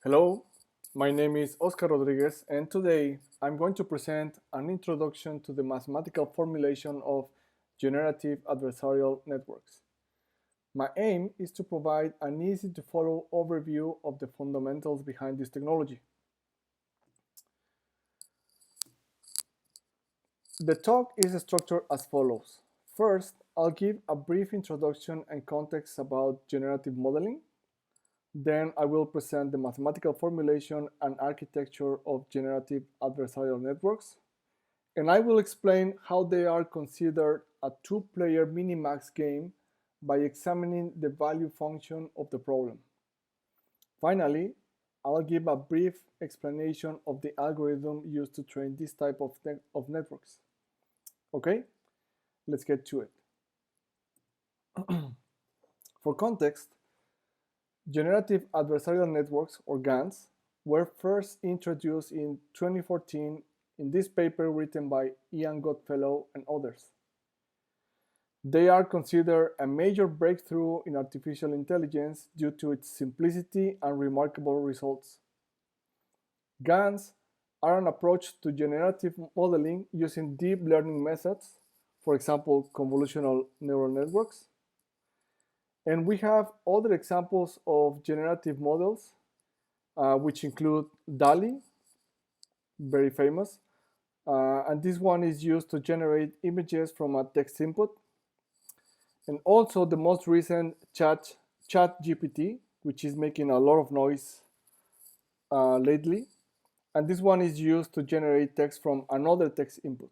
Hello, my name is Oscar Rodriguez, and today I'm going to present an introduction to the mathematical formulation of generative adversarial networks. My aim is to provide an easy to follow overview of the fundamentals behind this technology. The talk is structured as follows. First, I'll give a brief introduction and context about generative modeling. Then I will present the mathematical formulation and architecture of generative adversarial networks. And I will explain how they are considered a two-player minimax game by examining the value function of the problem. Finally, I'll give a brief explanation of the algorithm used to train this type of networks. Okay, let's get to it. For context, generative adversarial networks, or GANs, were first introduced in 2014 in this paper written by Ian Goodfellow and others. They are considered a major breakthrough in artificial intelligence due to its simplicity and remarkable results. GANs are an approach to generative modeling using deep learning methods, for example, convolutional neural networks. And we have other examples of generative models, which include DALI, very famous, and this one is used to generate images from a text input. And also the most recent ChatGPT, which is making a lot of noise lately. And this one is used to generate text from another text input.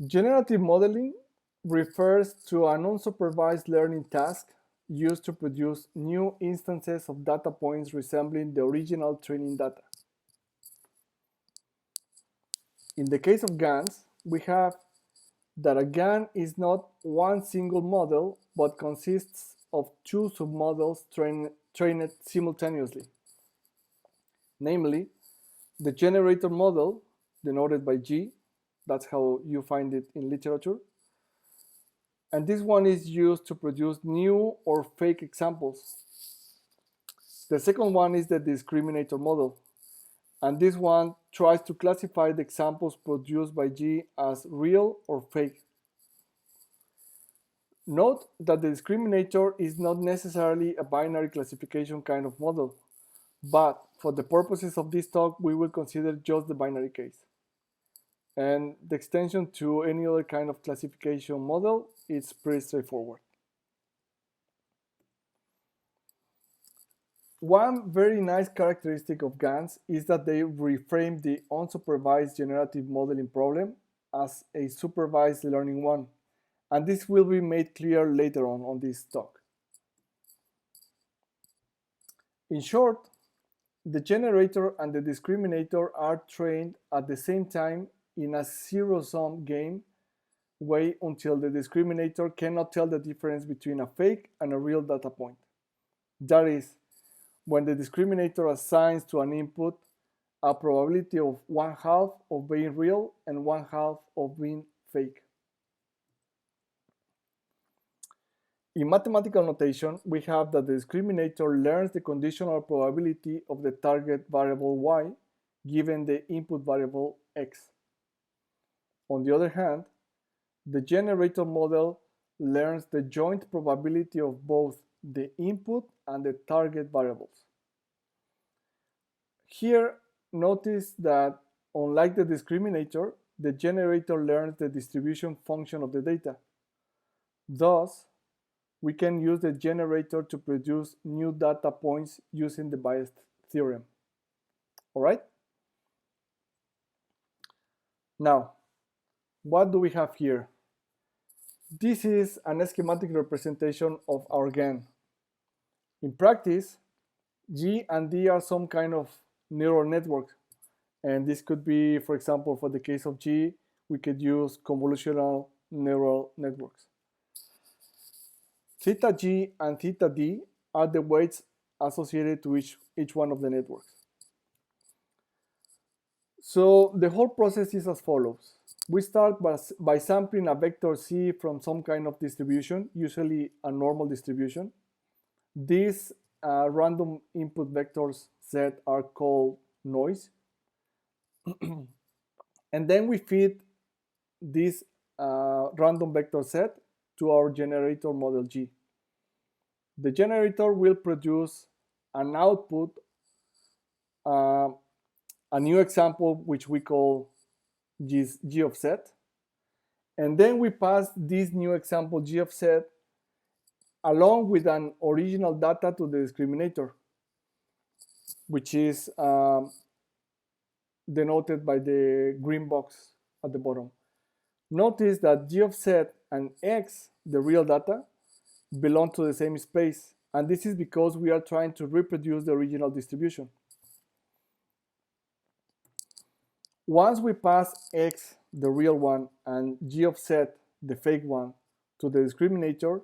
Generative modeling refers to an unsupervised learning task used to produce new instances of data points resembling the original training data. In the case of GANs, we have that a GAN is not one single model, but consists of two submodels trained simultaneously. Namely, the generator model, denoted by G, that's how you find it in literature, and this one is used to produce new or fake examples. The second one is the discriminator model, and this one tries to classify the examples produced by G as real or fake. Note that the discriminator is not necessarily a binary classification kind of model, but for the purposes of this talk, we will consider just the binary case. And the extension to any other kind of classification model is pretty straightforward. One very nice characteristic of GANs is that they reframe the unsupervised generative modeling problem as a supervised learning one, and this will be made clear later on this talk. In short, the generator and the discriminator are trained at the same time in a zero-sum game way until the discriminator cannot tell the difference between a fake and a real data point. That is, when the discriminator assigns to an input a probability of 1/2 of being real and 1/2 of being fake. In mathematical notation, we have that the discriminator learns the conditional probability of the target variable y given the input variable x. On the other hand, the generator model learns the joint probability of both the input and the target variables. Here, notice that unlike the discriminator, the generator learns the distribution function of the data. Thus, we can use the generator to produce new data points using the bias theorem. All right? Now, what do we have here? This is an schematic representation of our GAN. In practice, G and D are some kind of neural network. And this could be, for example, for the case of G, we could use convolutional neural networks. Theta G and theta D are the weights associated to each one of the networks. So the whole process is as follows. We start by sampling a vector C from some kind of distribution, usually a normal distribution. These random input vectors set are called noise. And then we feed this random vector set to our generator model G. The generator will produce an output, a new example which we call G of set. And then we pass this new example G of set along with an original data to the discriminator, which is denoted by the green box at the bottom. Notice that G of set and X, the real data, belong to the same space, and this is because we are trying to reproduce the original distribution. Once we pass X, the real one, and G of set, the fake one, to the discriminator,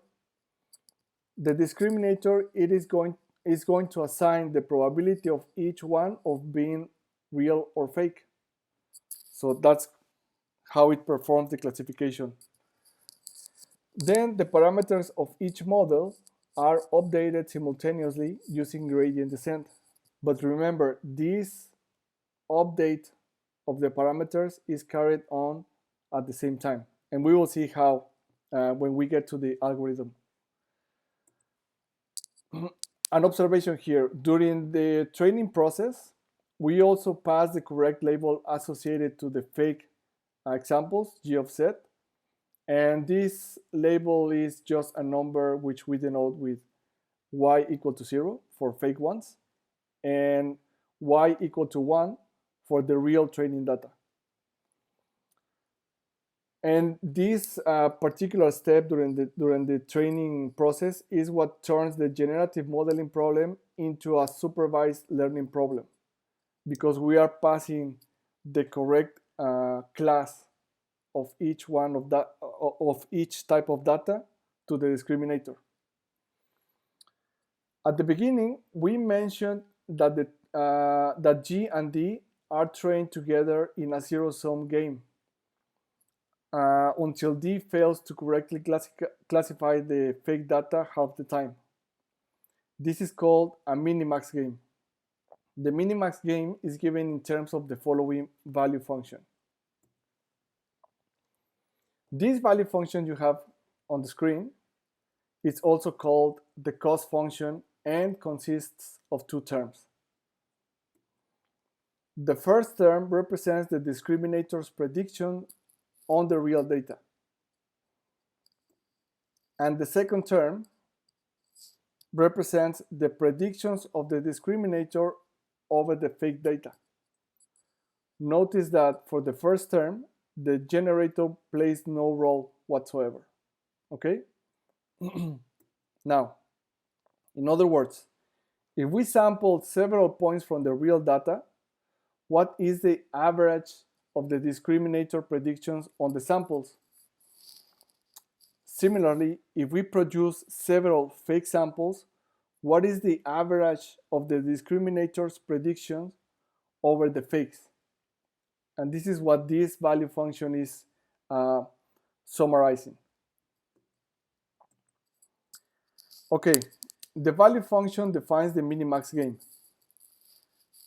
the discriminator is going to assign the probability of each one of being real or fake. So that's how it performs the classification. Then the parameters of each model are updated simultaneously using gradient descent. But remember, this update of the parameters is carried on at the same time. And we will see how when we get to the algorithm. An observation here, during the training process, we also pass the correct label associated to the fake examples, G of set. And this label is just a number which we denote with y equal to 0 for fake ones and y equal to 1 for the real training data. And this particular step during the training process is what turns the generative modeling problem into a supervised learning problem, because we are passing the correct class of each one of each type of data to the discriminator. At the beginning, we mentioned that that G and D are trained together in a zero-sum game until D fails to correctly classify the fake data half the time. This is called a minimax game. The minimax game is given in terms of the following value function. This value function you have on the screen is also called the cost function and consists of two terms. The first term represents the discriminator's prediction on the real data. And the second term represents the predictions of the discriminator over the fake data. Notice that for the first term, the generator plays no role whatsoever. Okay? Now, in other words, if we sample several points from the real data, what is the average of the discriminator predictions on the samples? Similarly, if we produce several fake samples, what is the average of the discriminator's predictions over the fakes? And this is what this value function is summarizing. Okay, the value function defines the minimax game.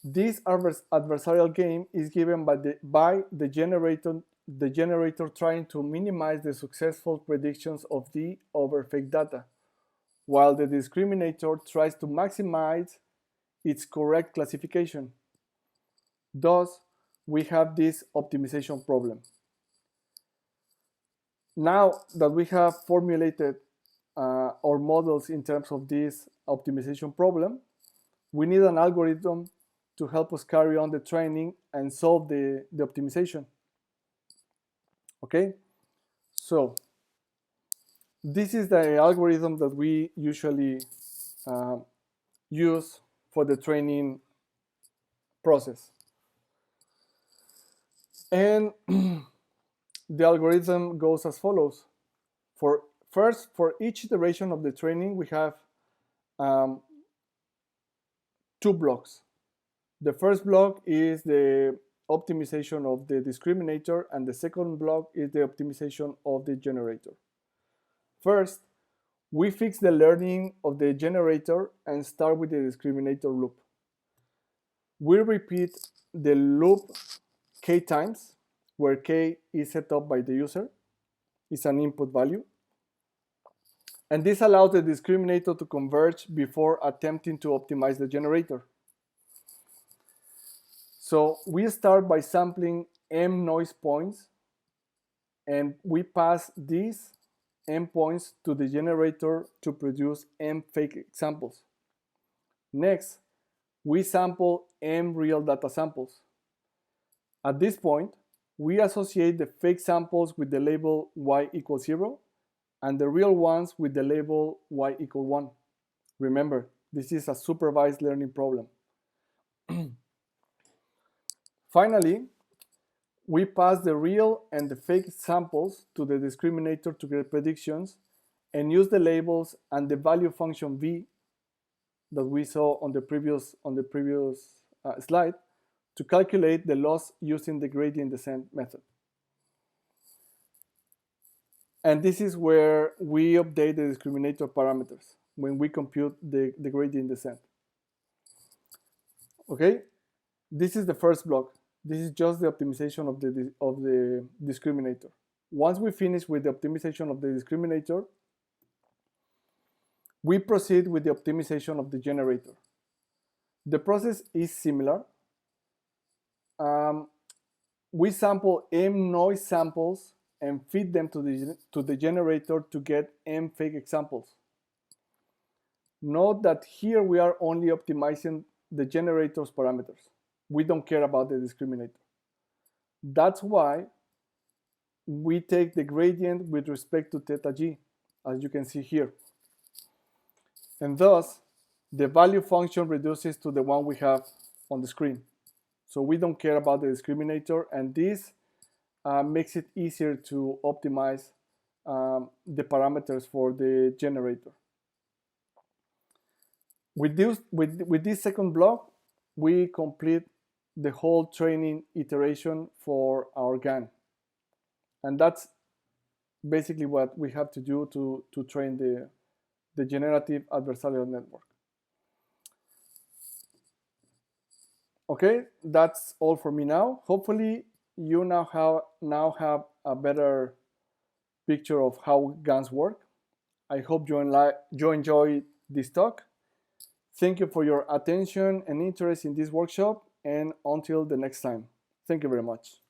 This adversarial game is given by the generator trying to minimize the successful predictions of D over fake data, while the discriminator tries to maximize its correct classification. Thus, we have this optimization problem. Now that we have formulated our models in terms of this optimization problem, we need an algorithm to help us carry on the training and solve the optimization. Okay, so this is the algorithm that we usually use for the training process. And the algorithm goes as follows. For each iteration of the training, we have two blocks. The first block is the optimization of the discriminator, and the second block is the optimization of the generator. First, We fix the learning of the generator and start with the discriminator loop. We repeat the loop k times, where k is set up by the user, is an input value. And this allows the discriminator to converge before attempting to optimize the generator. So we start by sampling m noise points, and we pass these m points to the generator to produce m fake samples. Next, we sample m real data samples. At this point, we associate the fake samples with the label y equals 0 and the real ones with the label y equals 1. Remember, this is a supervised learning problem. Finally, we pass the real and the fake samples to the discriminator to get predictions and use the labels and the value function v that we saw on the previous slide to calculate the loss using the gradient descent method. And this is where we update the discriminator parameters when we compute the gradient descent. Okay, this is the first block. This is just the optimization of the discriminator. Once we finish with the optimization of the discriminator, we proceed with the optimization of the generator. The process is similar. We sample m noise samples and feed them to the generator to get m fake examples. Note that here we are only optimizing the generator's parameters. We don't care about the discriminator. That's why we take the gradient with respect to theta g, as you can see here. And thus, the value function reduces to the one we have on the screen. So we don't care about the discriminator, and this makes it easier to optimize the parameters for the generator. With this second block, we complete the whole training iteration for our GAN. And that's basically what we have to do to train the generative adversarial network. Okay, that's all for me now. Hopefully you now have a better picture of how GANs work. I hope you enjoyed this talk. Thank you for your attention and interest in this workshop, and until the next time. Thank you very much.